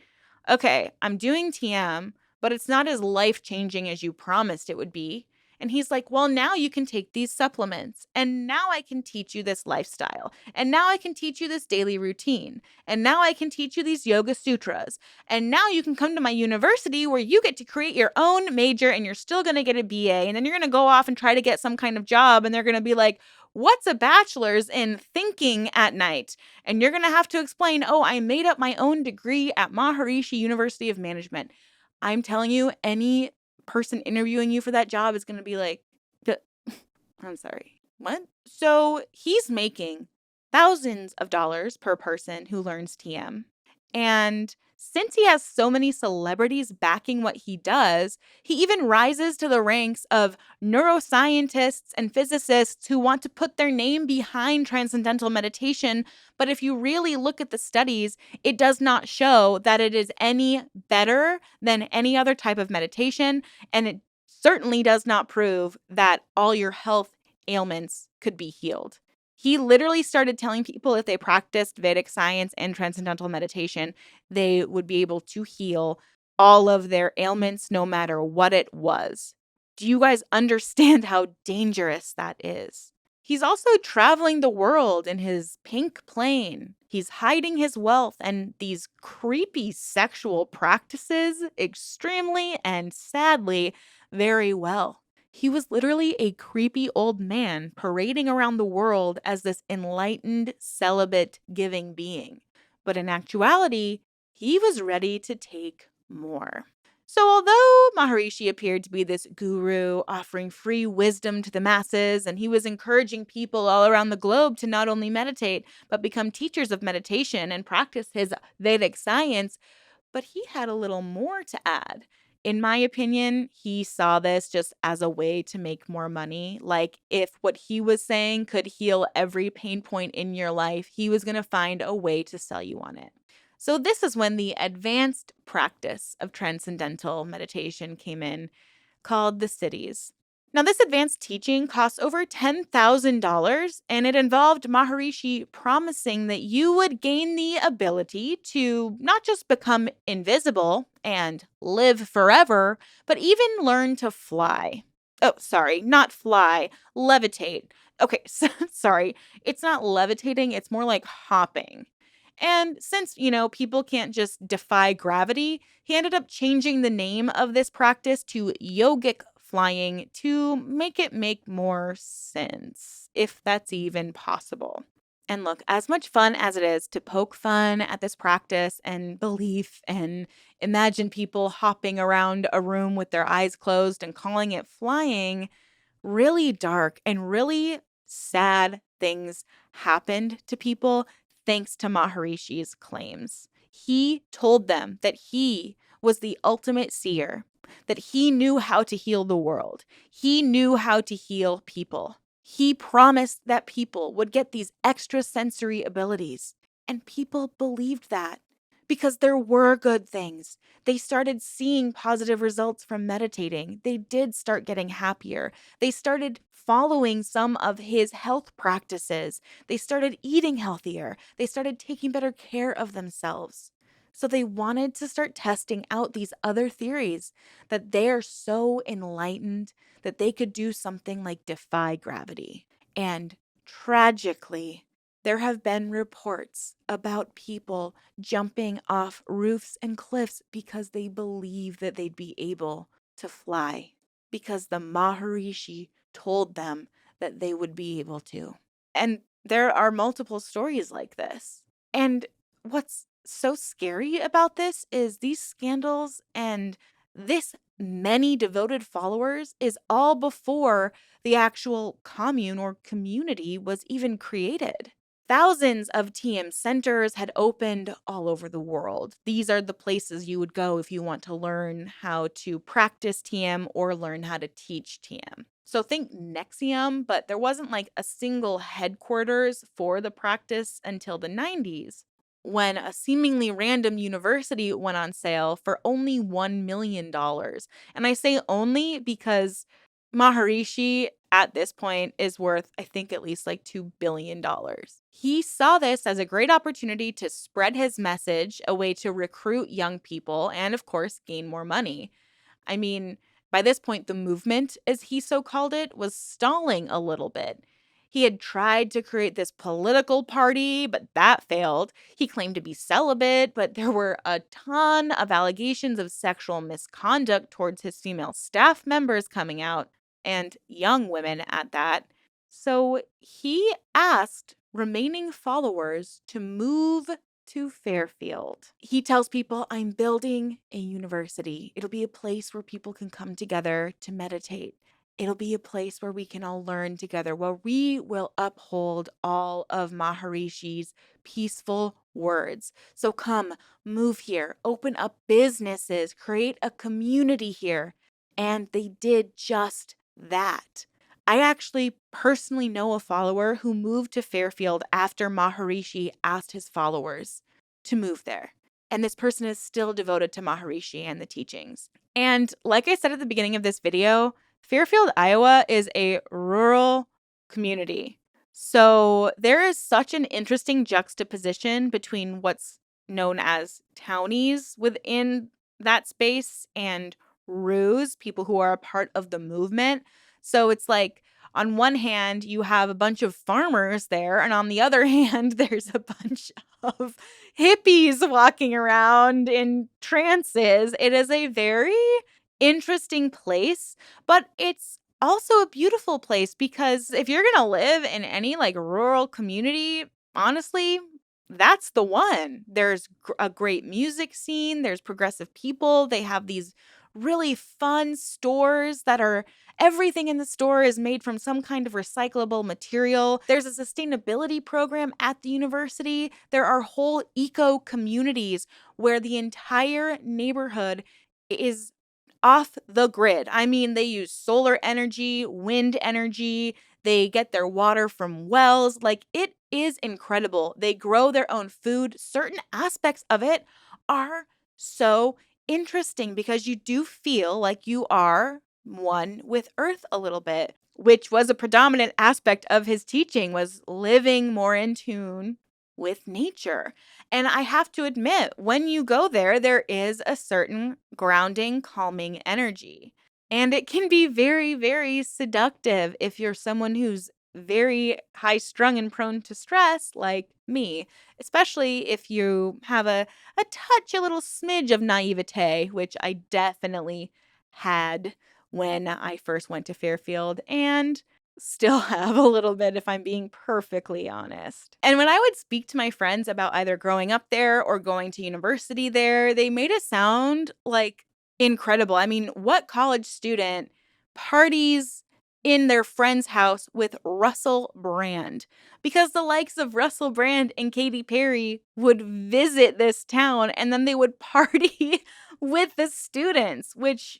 okay, I'm doing TM, but it's not as life-changing as you promised it would be. And he's like, well, now you can take these supplements, and now I can teach you this lifestyle, and now I can teach you this daily routine, and now I can teach you these yoga sutras, and now you can come to my university where you get to create your own major, and you're still going to get a BA, and then you're going to go off and try to get some kind of job, and they're going to be like, what's a bachelor's in thinking at night? And you're going to have to explain, oh, I made up my own degree at Maharishi University of Management. I'm telling you, any person interviewing you for that job is going to be like, I'm sorry, what? So he's making thousands of dollars per person who learns TM. And since he has so many celebrities backing what he does, he even rises to the ranks of neuroscientists and physicists who want to put their name behind transcendental meditation. But if you really look at the studies, it does not show that it is any better than any other type of meditation. And it certainly does not prove that all your health ailments could be healed. He literally started telling people if they practiced Vedic science and transcendental meditation, they would be able to heal all of their ailments, no matter what it was. Do you guys understand how dangerous that is? He's also traveling the world in his pink plane. He's hiding his wealth and these creepy sexual practices extremely and sadly very well. He was literally a creepy old man parading around the world as this enlightened, celibate, giving being. But in actuality, he was ready to take more. So, although Maharishi appeared to be this guru offering free wisdom to the masses, and he was encouraging people all around the globe to not only meditate, but become teachers of meditation and practice his Vedic science, but he had a little more to add. In my opinion, he saw this just as a way to make more money. Like, if what he was saying could heal every pain point in your life, he was going to find a way to sell you on it. So, this is when the advanced practice of transcendental meditation came in, called the Siddhis. Now, this advanced teaching costs over $10,000, and it involved Maharishi promising that you would gain the ability to not just become invisible and live forever, but even learn to fly. Oh, sorry, not fly, levitate. Okay, so, sorry, it's not levitating, it's more like hopping. And since, people can't just defy gravity, he ended up changing the name of this practice to yogic flying to make it make more sense, if that's even possible. And look, as much fun as it is to poke fun at this practice and belief and imagine people hopping around a room with their eyes closed and calling it flying, really dark and really sad things happened to people thanks to Maharishi's claims. He told them that he was the ultimate seer, that he knew how to heal the world. He knew how to heal people. He promised that people would get these extrasensory abilities, and people believed that because there were good things. They started seeing positive results from meditating. They did start getting happier. They started following some of his health practices. They started eating healthier. They started taking better care of themselves. So they wanted to start testing out these other theories that they are so enlightened that they could do something like defy gravity. And tragically, there have been reports about people jumping off roofs and cliffs because they believe that they'd be able to fly, because the Maharishi told them that they would be able to. And there are multiple stories like this. And what's so scary about this is these scandals and this many devoted followers is all before the actual commune or community was even created. Thousands of TM centers had opened all over the world. These are the places you would go if you want to learn how to practice TM or learn how to teach TM. So think Nexium, but there wasn't like a single headquarters for the practice until the 90s, when a seemingly random university went on sale for only $1 million. And I say only because Maharishi at this point is worth, I think, at least like $2 billion. He saw this as a great opportunity to spread his message, a way to recruit young people, and of course, gain more money. I mean, by this point, the movement, as he so called it, was stalling a little bit. He had tried to create this political party, but that failed. He claimed to be celibate, but there were a ton of allegations of sexual misconduct towards his female staff members coming out, and young women at that. So he asked remaining followers to move to Fairfield. He tells people, I'm building a university. It'll be a place where people can come together to meditate. It'll be a place where we can all learn together, where we will uphold all of Maharishi's peaceful words. So come, move here, open up businesses, create a community here. And they did just that. I actually personally know a follower who moved to Fairfield after Maharishi asked his followers to move there. And this person is still devoted to Maharishi and the teachings. And like I said at the beginning of this video, Fairfield, Iowa is a rural community. So there is such an interesting juxtaposition between what's known as townies within that space and ruse, people who are a part of the movement. So it's like, on one hand, you have a bunch of farmers there, and on the other hand, there's a bunch of hippies walking around in trances. It is a very interesting place, but it's also a beautiful place because if you're going to live in any like rural community, honestly, that's the one. There's a great music scene, there's progressive people, they have these really fun stores that are everything in the store is made from some kind of recyclable material. There's a sustainability program at the university. There are whole eco communities where the entire neighborhood is off the grid. I mean, they use solar energy, wind energy, they get their water from wells. Like, it is incredible. They grow their own food. Certain aspects of it are so interesting because you do feel like you are one with Earth a little bit, which was a predominant aspect of his teaching, was living more in tune with nature. And I have to admit, when you go there, there is a certain grounding, calming energy. And it can be very, very seductive if you're someone who's very high strung and prone to stress, like me, especially if you have a touch, a little smidge of naivete, which I definitely had when I first went to Fairfield and still have a little bit if I'm being perfectly honest. And when I would speak to my friends about either growing up there or going to university there, they made it sound like incredible. I mean, what college student parties in their friend's house with Russell Brand? Because the likes of Russell Brand and Katy Perry would visit this town and then they would party with the students, which,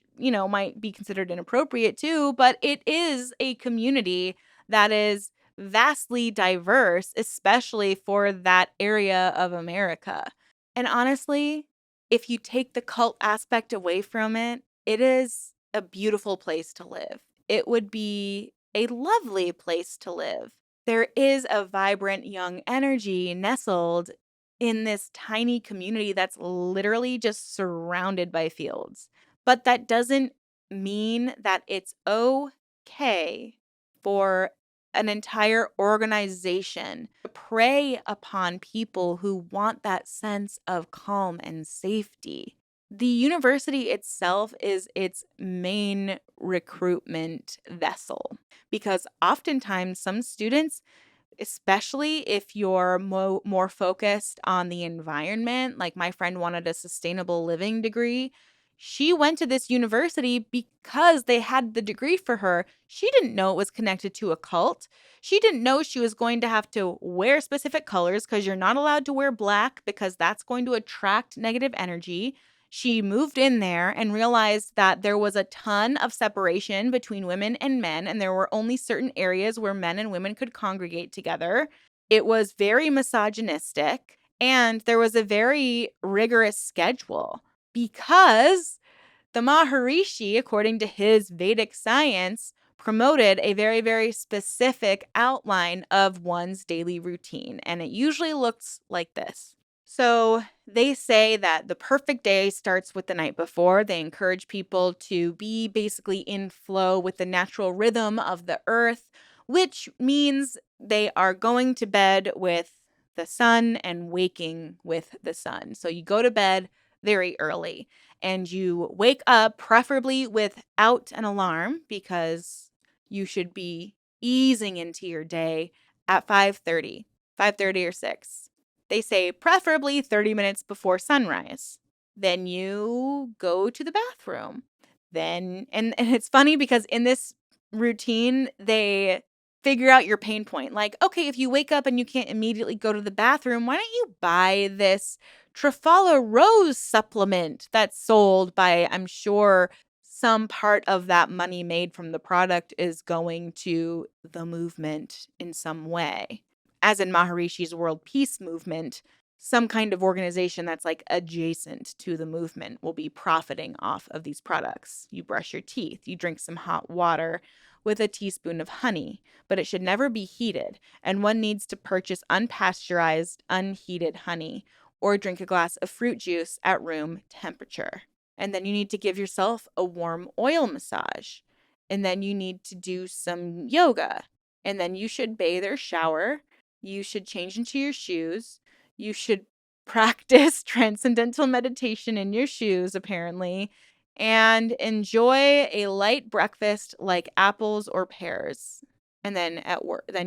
might be considered inappropriate too, but it is a community that is vastly diverse, especially for that area of America. And honestly, if you take the cult aspect away from it, it is a beautiful place to live. It would be a lovely place to live. There is a vibrant young energy nestled in this tiny community that's literally just surrounded by fields. But that doesn't mean that it's okay for an entire organization to prey upon people who want that sense of calm and safety. The university itself is its main recruitment vessel because oftentimes some students, especially if you're more focused on the environment, like my friend wanted a sustainable living degree. She went to this university because they had the degree for her. She didn't know it was connected to a cult. She didn't know she was going to have to wear specific colors because you're not allowed to wear black because that's going to attract negative energy. She moved in there and realized that there was a ton of separation between women and men, and there were only certain areas where men and women could congregate together. It was very misogynistic, and there was a very rigorous schedule because the Maharishi, according to his Vedic science, promoted a very, very specific outline of one's daily routine, and it usually looks like this. So they say that the perfect day starts with the night before. They encourage people to be basically in flow with the natural rhythm of the earth, which means they are going to bed with the sun and waking with the sun. So you go to bed very early and you wake up preferably without an alarm because you should be easing into your day at 5:30 or 6. They say preferably 30 minutes before sunrise. Then you go to the bathroom. Then, and it's funny because in this routine, they figure out your pain point. Like, okay, if you wake up and you can't immediately go to the bathroom, why don't you buy this Trafala Rose supplement that's sold by, I'm sure, some part of that money made from the product is going to the movement in some way. As in Maharishi's World Peace Movement, some kind of organization that's like adjacent to the movement will be profiting off of these products. You brush your teeth, you drink some hot water with a teaspoon of honey, but it should never be heated, and one needs to purchase unpasteurized, unheated honey or drink a glass of fruit juice at room temperature. And then you need to give yourself a warm oil massage. And then you need to do some yoga. And then you should bathe or shower. You should change into your shoes. You should practice transcendental meditation in your shoes, apparently, and enjoy a light breakfast like apples or pears. And then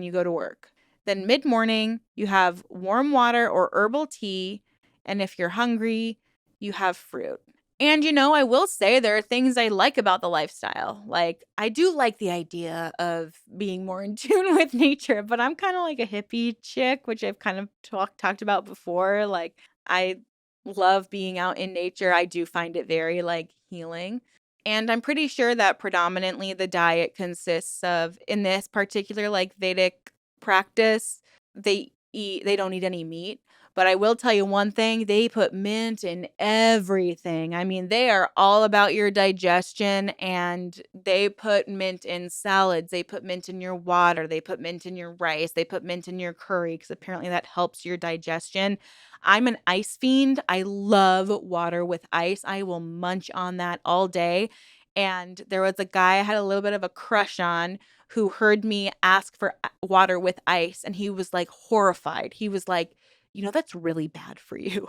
you go to work. Then mid-morning, you have warm water or herbal tea, and if you're hungry, you have fruit. And, I will say there are things I like about the lifestyle. Like, I do like the idea of being more in tune with nature, but I'm kind of like a hippie chick, which I've kind of talked about before. Like, I love being out in nature. I do find it very like healing. And I'm pretty sure that predominantly the diet consists of, in this particular like Vedic practice, they don't eat any meat. But I will tell you one thing, they put mint in everything. I mean, they are all about your digestion, and they put mint in salads. They put mint in your water. They put mint in your rice. They put mint in your curry because apparently that helps your digestion. I'm an ice fiend. I love water with ice. I will munch on that all day. And there was a guy I had a little bit of a crush on who heard me ask for water with ice, and he was like horrified. He was like, that's really bad for you.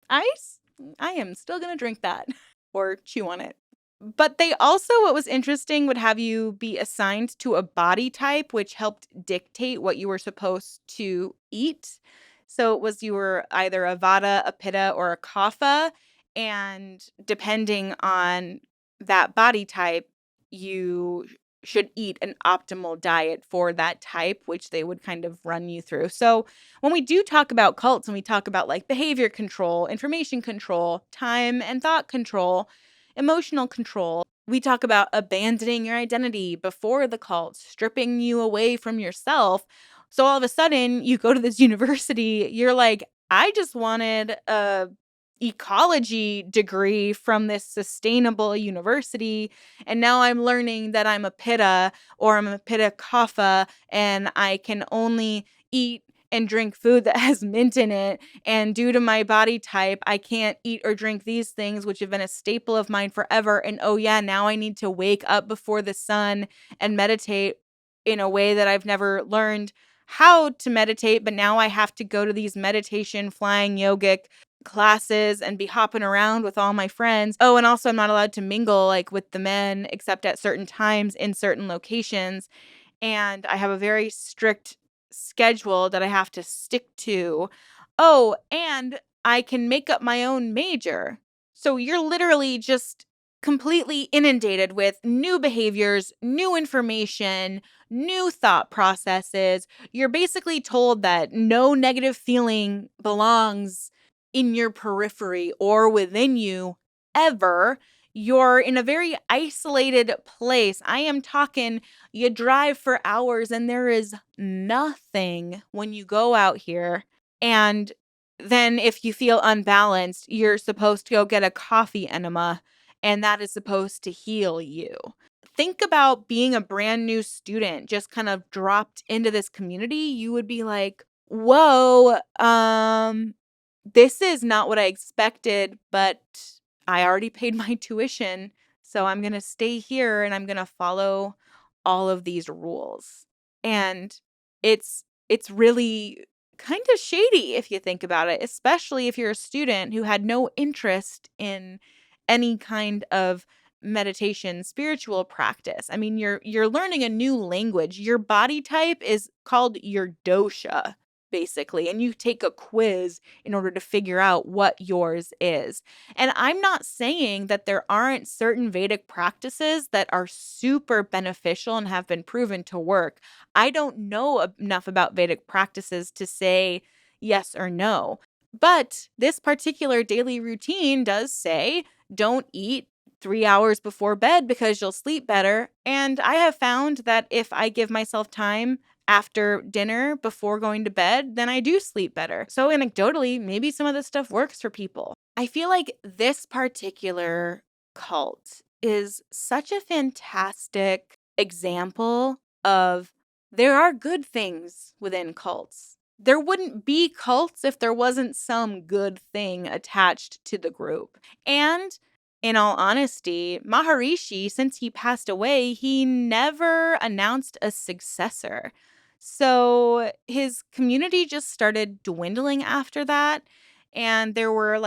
Ice? I am still going to drink that or chew on it. But they also, what was interesting, would have you be assigned to a body type, which helped dictate what you were supposed to eat. So it was you were either a Vata, a Pitta, or a Kapha. And depending on that body type, you should eat an optimal diet for that type, which they would kind of run you through. So when we do talk about cults and we talk about like behavior control, information control, time and thought control, emotional control, we talk about abandoning your identity before the cult, stripping you away from yourself. So all of a sudden you go to this university, you're like, I just wanted a ecology degree from this sustainable university, and now I'm learning that I'm a pitta or I'm a pitta kapha, and I can only eat and drink food that has mint in it, and due to my body type I can't eat or drink these things which have been a staple of mine forever. And oh yeah, now I need to wake up before the sun and meditate in a way that I've never learned how to meditate, but now I have to go to these meditation flying yogic classes and be hopping around with all my friends. Oh, and also I'm not allowed to mingle like with the men except at certain times in certain locations. And I have a very strict schedule that I have to stick to. Oh, and I can make up my own major. So you're literally just completely inundated with new behaviors, new information, new thought processes. You're basically told that no negative feeling belongs in your periphery or within you ever. You're in a very isolated place. I am talking, you drive for hours and there is nothing when you go out here. And then if you feel unbalanced, you're supposed to go get a coffee enema, and that is supposed to heal you. Think about being a brand new student just kind of dropped into this community. You would be like, whoa, this is not what I expected, but I already paid my tuition, so I'm going to stay here and I'm going to follow all of these rules. And it's really kind of shady if you think about it, especially if you're a student who had no interest in any kind of meditation, spiritual practice. I mean, you're learning a new language. Your body type is called your dosha, basically, and you take a quiz in order to figure out what yours is. And I'm not saying that there aren't certain Vedic practices that are super beneficial and have been proven to work. I don't know enough about Vedic practices to say yes or no. But this particular daily routine does say don't eat 3 hours before bed because you'll sleep better. And I have found that if I give myself time after dinner before going to bed, then I do sleep better. So anecdotally, maybe some of this stuff works for people. I feel like this particular cult is such a fantastic example of there are good things within cults. There wouldn't be cults if there wasn't some good thing attached to the group. And in all honesty, Maharishi, since he passed away, he never announced a successor. So his community just started dwindling after that. And there was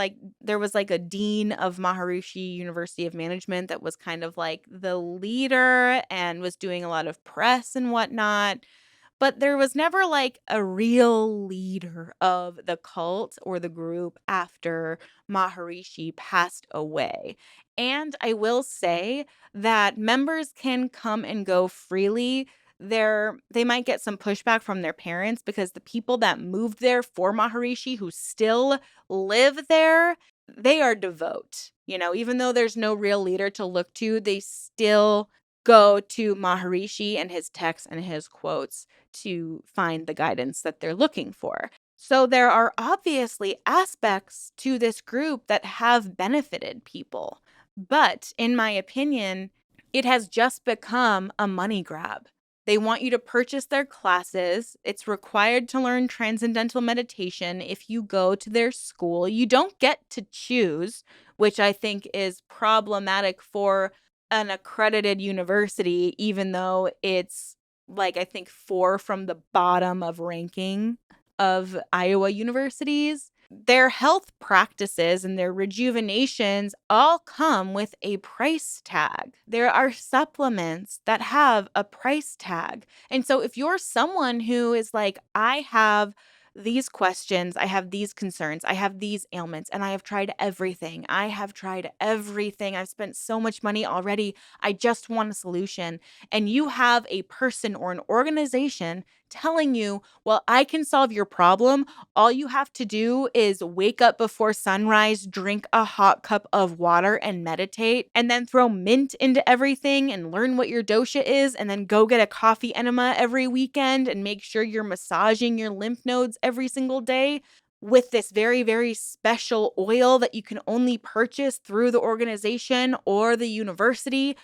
like a dean of Maharishi University of Management that was kind of like the leader and was doing a lot of press and whatnot. but there was never like a real leader of the cult or the group after Maharishi passed away. And I will say that members can come and go freely. They might get some pushback from their parents because the people that moved there for Maharishi who still live there, they are devout. Even though there's no real leader to look to, they still go to Maharishi and his texts and his quotes to find the guidance that they're looking for. So there are obviously aspects to this group that have benefited people. But in my opinion, it has just become a money grab. They want you to purchase their classes. It's required to learn transcendental meditation if you go to their school. You don't get to choose, which I think is problematic for an accredited university, even though it's like, I think 4 from the bottom of ranking of Iowa universities. Their health practices and their rejuvenations all come with a price tag. There are supplements that have a price tag. And so if you're someone who is like, I have these questions, I have these concerns, I have these ailments, and I have tried everything. I have tried everything. I've spent so much money already. I just want a solution. And you have a person or an organization telling you, well, I can solve your problem. All you have to do is wake up before sunrise, drink a hot cup of water and meditate, and then throw mint into everything and learn what your dosha is, and then go get a coffee enema every weekend and make sure you're massaging your lymph nodes every single day with this very, very special oil that you can only purchase through the organization or the university.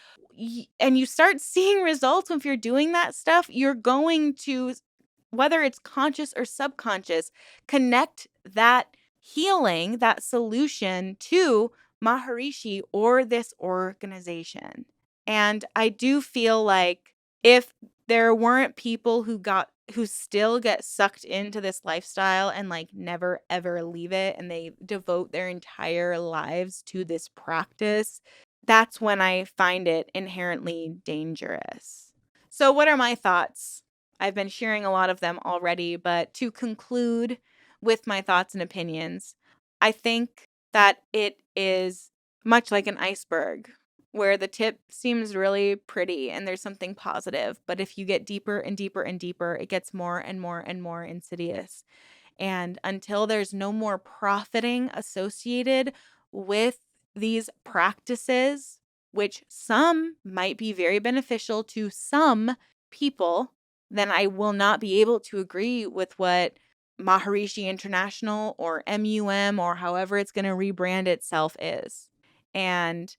And you start seeing results. If you're doing that stuff, you're going to, whether it's conscious or subconscious, connect that healing, that solution to Maharishi or this organization. And I do feel like if there weren't people who still get sucked into this lifestyle and like never ever leave it, and they devote their entire lives to this practice, that's when I find it inherently dangerous. So what are my thoughts? I've been sharing a lot of them already, but to conclude with my thoughts and opinions, I think that it is much like an iceberg where the tip seems really pretty and there's something positive, but if you get deeper and deeper and deeper, it gets more and more and more insidious. And until there's no more profiting associated with these practices, which some might be very beneficial to some people, then I will not be able to agree with what Maharishi International or MUM or however it's going to rebrand itself is. And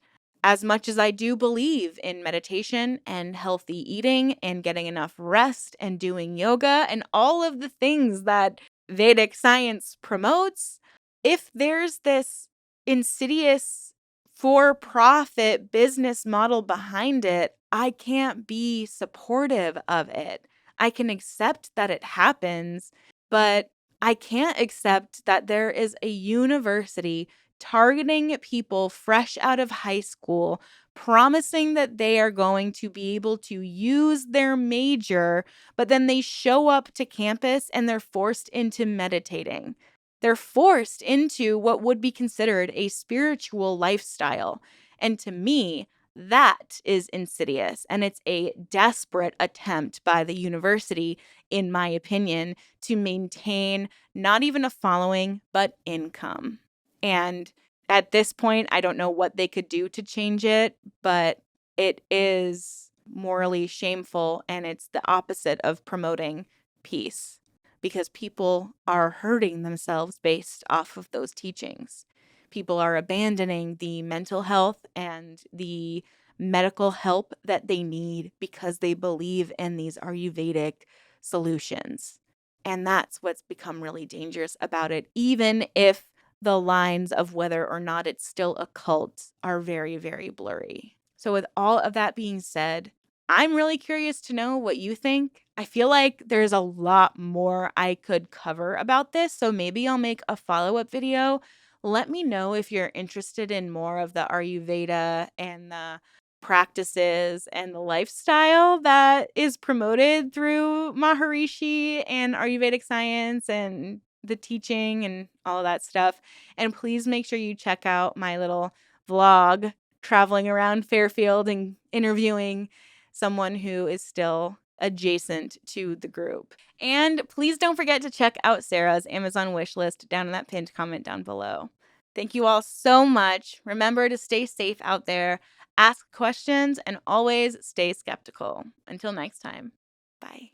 as much as I do believe in meditation and healthy eating and getting enough rest and doing yoga and all of the things that Vedic science promotes, if there's this insidious for-profit business model behind it, I can't be supportive of it. I can accept that it happens, but I can't accept that there is a university targeting people fresh out of high school, promising that they are going to be able to use their major, but then they show up to campus and they're forced into meditating. They're forced into what would be considered a spiritual lifestyle. And to me, that is insidious. And it's a desperate attempt by the university, in my opinion, to maintain not even a following, but income. And at this point, I don't know what they could do to change it, but it is morally shameful and it's the opposite of promoting peace because people are hurting themselves based off of those teachings. People are abandoning the mental health and the medical help that they need because they believe in these Ayurvedic solutions. And that's what's become really dangerous about it, even if the lines of whether or not it's still a cult are very, very blurry. So, with all of that being said, I'm really curious to know what you think. I feel like there's a lot more I could cover about this, so maybe I'll make a follow-up video. Let me know if you're interested in more of the Ayurveda and the practices and the lifestyle that is promoted through Maharishi and Ayurvedic science and the teaching and all of that stuff. And please make sure you check out my little vlog traveling around Fairfield and interviewing someone who is still adjacent to the group. And please don't forget to check out Sarah's Amazon wish list down in that pinned comment down below. Thank you all so much. Remember to stay safe out there, ask questions, and always stay skeptical. Until next time, bye.